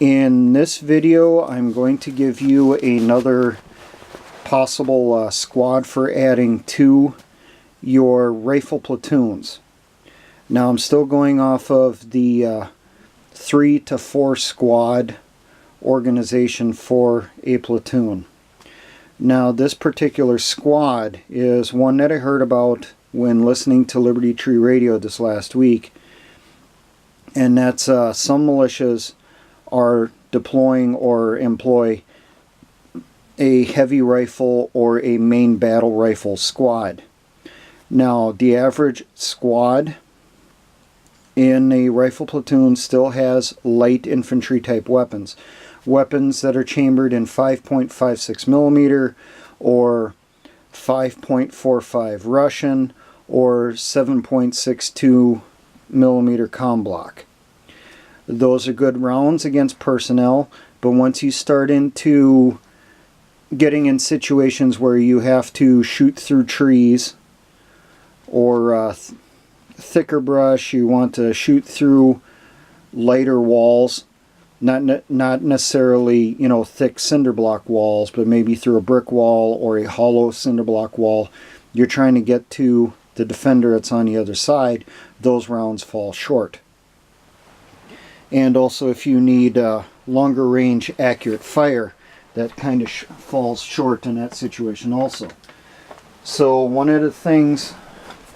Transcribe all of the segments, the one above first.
In this video, I'm going to give you another possible squad for adding to your rifle platoons. Now I'm still going off of the 3 to 4 squad organization for a platoon. Now this particular squad is one that I heard about when listening to Liberty Tree Radio this last week, and that's some militias are deploying or employ a heavy rifle or a main battle rifle squad. Now the average squad in a rifle platoon still has light infantry type weapons. Weapons that are chambered in 5.56 millimeter or 5.45 Russian or 7.62 millimeter comm block. Those are good rounds against personnel, but once you start into getting in situations where you have to shoot through trees or thicker brush, you want to shoot through lighter walls, not necessarily, you know, thick cinder block walls, but maybe through a brick wall or a hollow cinder block wall, you're trying to get to the defender that's on the other side, those rounds fall short. And also if you need longer range accurate fire, that kind of falls short in that situation also. So one of the things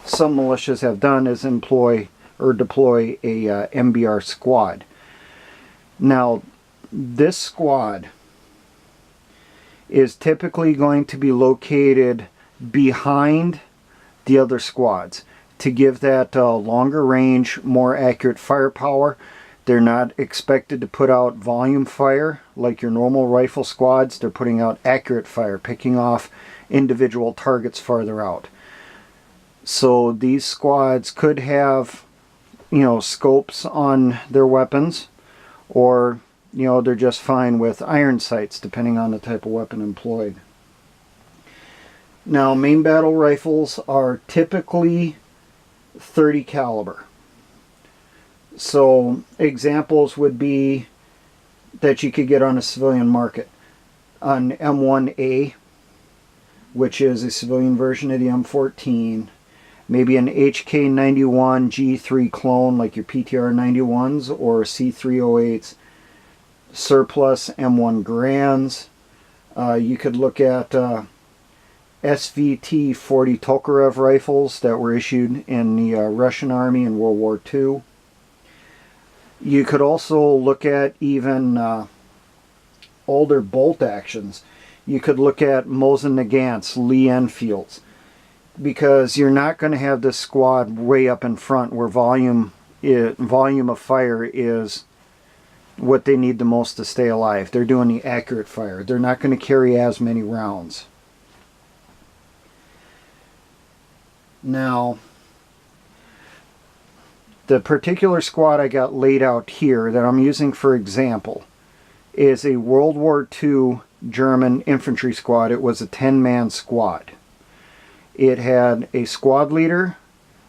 some militias have done is employ or deploy a MBR squad. Now this squad is typically going to be located behind the other squads to give that longer range, more accurate firepower. They're not expected to put out volume fire like your normal rifle squads. They're putting out accurate fire, picking off individual targets farther out. So these squads could have, you know, scopes on their weapons, or, you know, they're just fine with iron sights depending on the type of weapon employed. Now main battle rifles are typically 30 caliber. So examples would be that you could get on a civilian market. An M1A, which is a civilian version of the M14, maybe an HK91 G3 clone like your PTR 91s or C308s, surplus M1 Grands. You could look at SVT 40 Tokarev rifles that were issued in the Russian Army in World War II. You could also look at even older bolt actions. You could look at Mosin Nagant's Lee Enfields, because you're not going to have this squad way up in front where volume of fire is what they need the most to stay alive. They're doing the accurate fire. They're not going to carry as many rounds. Now, the particular squad I got laid out here that I'm using for example is a World War II German Infantry Squad. It was a 10-man squad. It had a squad leader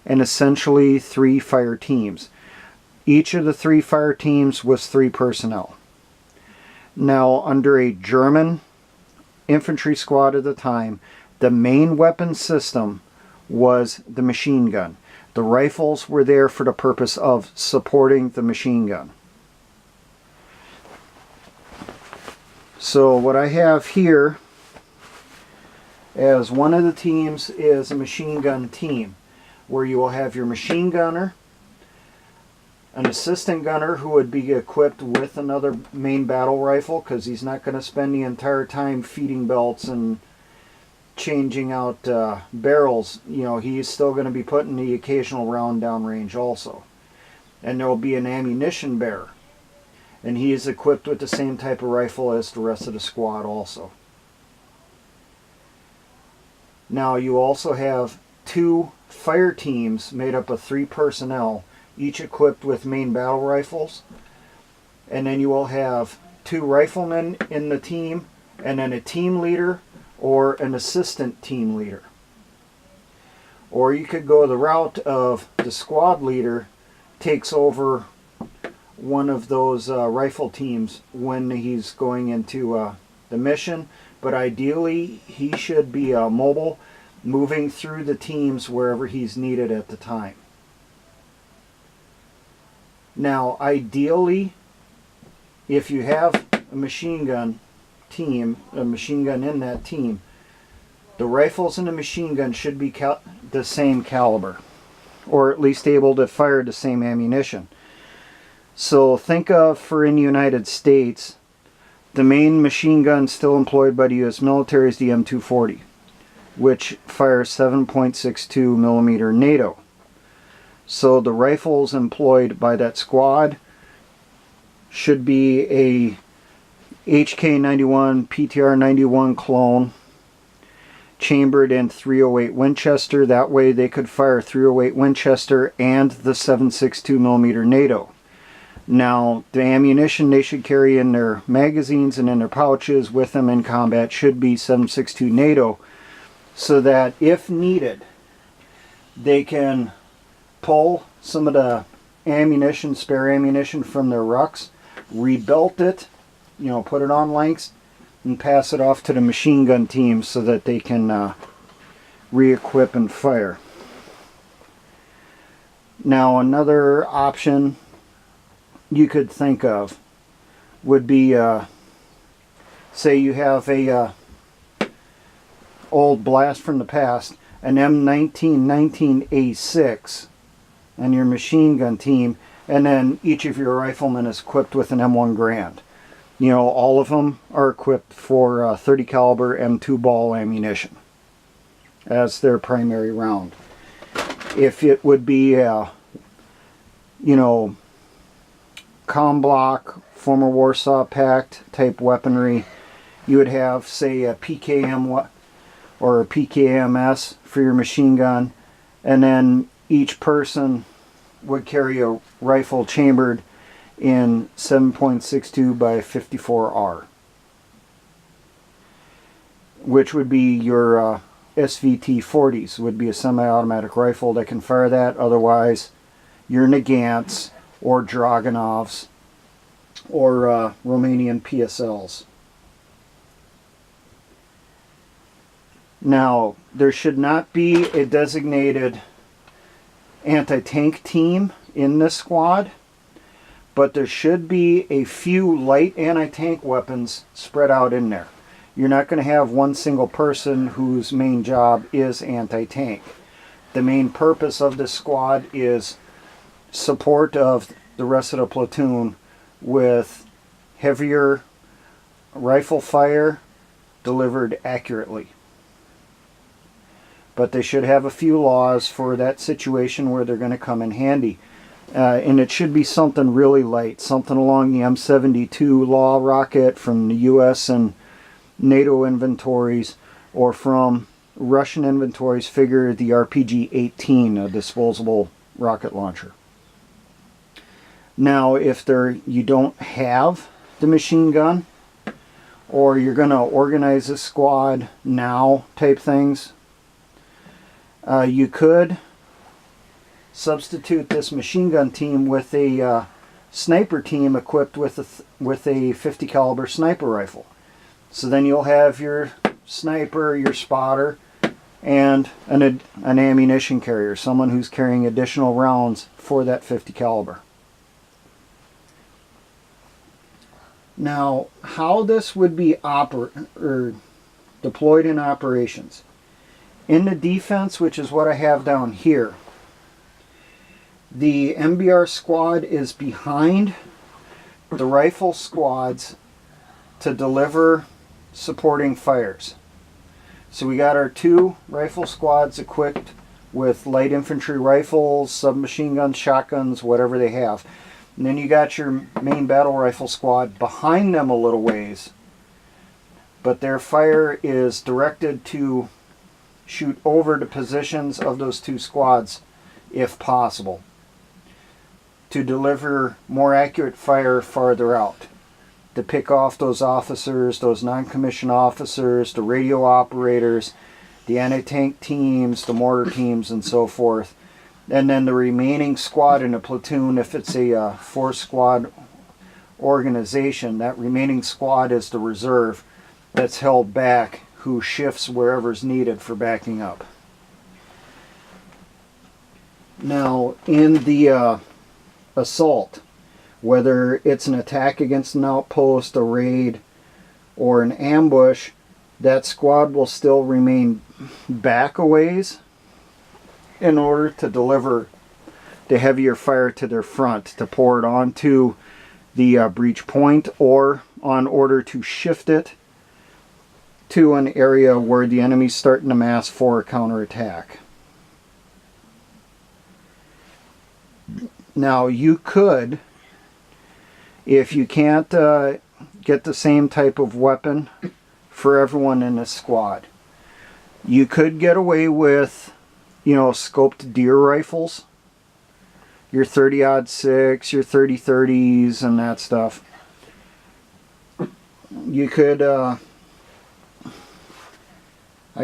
and essentially 3 fire teams. Each of the 3 fire teams was 3 personnel. Now under a German infantry squad at the time, the main weapon system was the machine gun. The rifles were there for the purpose of supporting the machine gun. So what I have here as one of the teams is a machine gun team, where you will have your machine gunner, an assistant gunner who would be equipped with another main battle rifle, because he's not going to spend the entire time feeding belts and changing out barrels. You know, he's still going to be putting the occasional round downrange also. And there will be an ammunition bearer, and he is equipped with the same type of rifle as the rest of the squad also. Now you also have 2 fire teams made up of 3 personnel, each equipped with main battle rifles, and then you will have 2 riflemen in the team, and then a team leader or an assistant team leader. Or you could go the route of the squad leader takes over one of those rifle teams when he's going into the mission, but ideally he should be mobile, moving through the teams wherever he's needed at the time. Now, ideally, if you have a machine gun team, a machine gun in that team, the rifles and the machine gun should be the same caliber, or at least able to fire the same ammunition. So think of, for in the United States, the main machine gun still employed by the U.S. military is the M240, which fires 7.62 millimeter NATO. So the rifles employed by that squad should be a HK91 PTR91 clone, chambered in .308 Winchester. That way they could fire .308 Winchester and the 7.62 millimeter NATO. Now, the ammunition they should carry in their magazines and in their pouches with them in combat should be 7.62 NATO, so that if needed, they can pull some of the ammunition, spare ammunition from their rucks, rebuilt it, put it on lengths, and pass it off to the machine gun team so that they can re-equip and fire. Now, another option you could think of would be, say you have a old blast from the past, an M1919A6 and your machine gun team, and then each of your riflemen is equipped with an M1 Garand. All of them are equipped for 30 caliber M2 ball ammunition as their primary round. If it would be comm block, former Warsaw Pact type weaponry, you would have, say, a PKM or a PKMS for your machine gun, and then each person would carry a rifle chambered in 7.62 by 54R, which would be your SVT-40s, would be a semi-automatic rifle that can fire that. Otherwise, your Nagants or Dragunovs or Romanian PSLs. Now, there should not be a designated anti-tank team in this squad, but there should be a few light anti-tank weapons spread out in there. You're not going to have one single person whose main job is anti-tank. The main purpose of this squad is support of the rest of the platoon with heavier rifle fire delivered accurately. But they should have a few laws for that situation where they're going to come in handy. And it should be something really light, something along the M72 law rocket from the US and NATO inventories, or from Russian inventories, figure the RPG-18, a disposable rocket launcher. Now, if you don't have the machine gun, or you're going to organize a squad now type things, you could substitute this machine gun team with a sniper team equipped with a 50 caliber sniper rifle. So then you'll have your sniper, your spotter, and an ammunition carrier, someone who's carrying additional rounds for that 50 caliber. Now, how this would be deployed in operations. In the defense, which is what I have down here, the MBR squad is behind the rifle squads to deliver supporting fires. So we got our two rifle squads equipped with light infantry rifles, submachine guns, shotguns, whatever they have. And then you got your main battle rifle squad behind them a little ways. But their fire is directed to shoot over the positions of those two squads if possible, to deliver more accurate fire farther out, to pick off those officers, those non-commissioned officers, the radio operators, the anti-tank teams, the mortar teams, and so forth, And then the remaining squad in a platoon, if it's a 4-squad organization, that remaining squad is the reserve that's held back, who shifts wherever's needed for backing up. Now, in the assault, whether it's an attack against an outpost, a raid, or an ambush, that squad will still remain back a ways in order to deliver the heavier fire to their front, to pour it onto the breach point, or on order to shift it to an area where the enemy's starting to mass for a counterattack. Now, you could, if you can't get the same type of weapon for everyone in this squad, you could get away with, you know, scoped deer rifles, your 30-06, your 30-30s, and that stuff. You could, I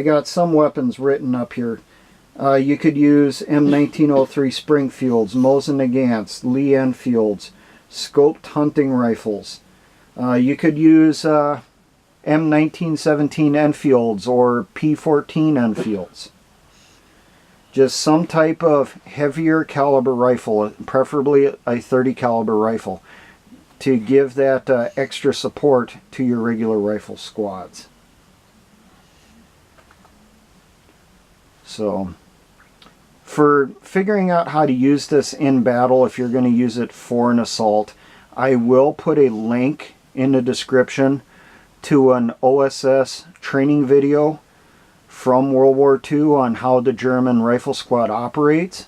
got some weapons written up here. You could use M1903 Springfields, Mosin Nagants, Lee Enfields, scoped hunting rifles. You could use M1917 Enfields or P14 Enfields. Just some type of heavier caliber rifle, preferably a 30 caliber rifle, to give that extra support to your regular rifle squads. So, for figuring out how to use this in battle, if you're going to use it for an assault, I will put a link in the description to an OSS training video from World War II on how the German rifle squad operates.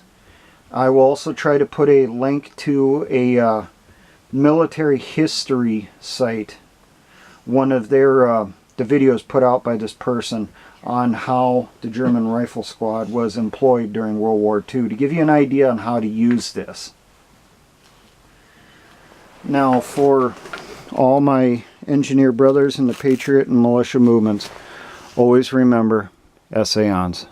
I will also try to put a link to a military history site, one of their the videos put out by this person on how the German rifle squad was employed during World War II, to give you an idea on how to use this. Now, for all my engineer brothers in the Patriot and militia movements, always remember, essays.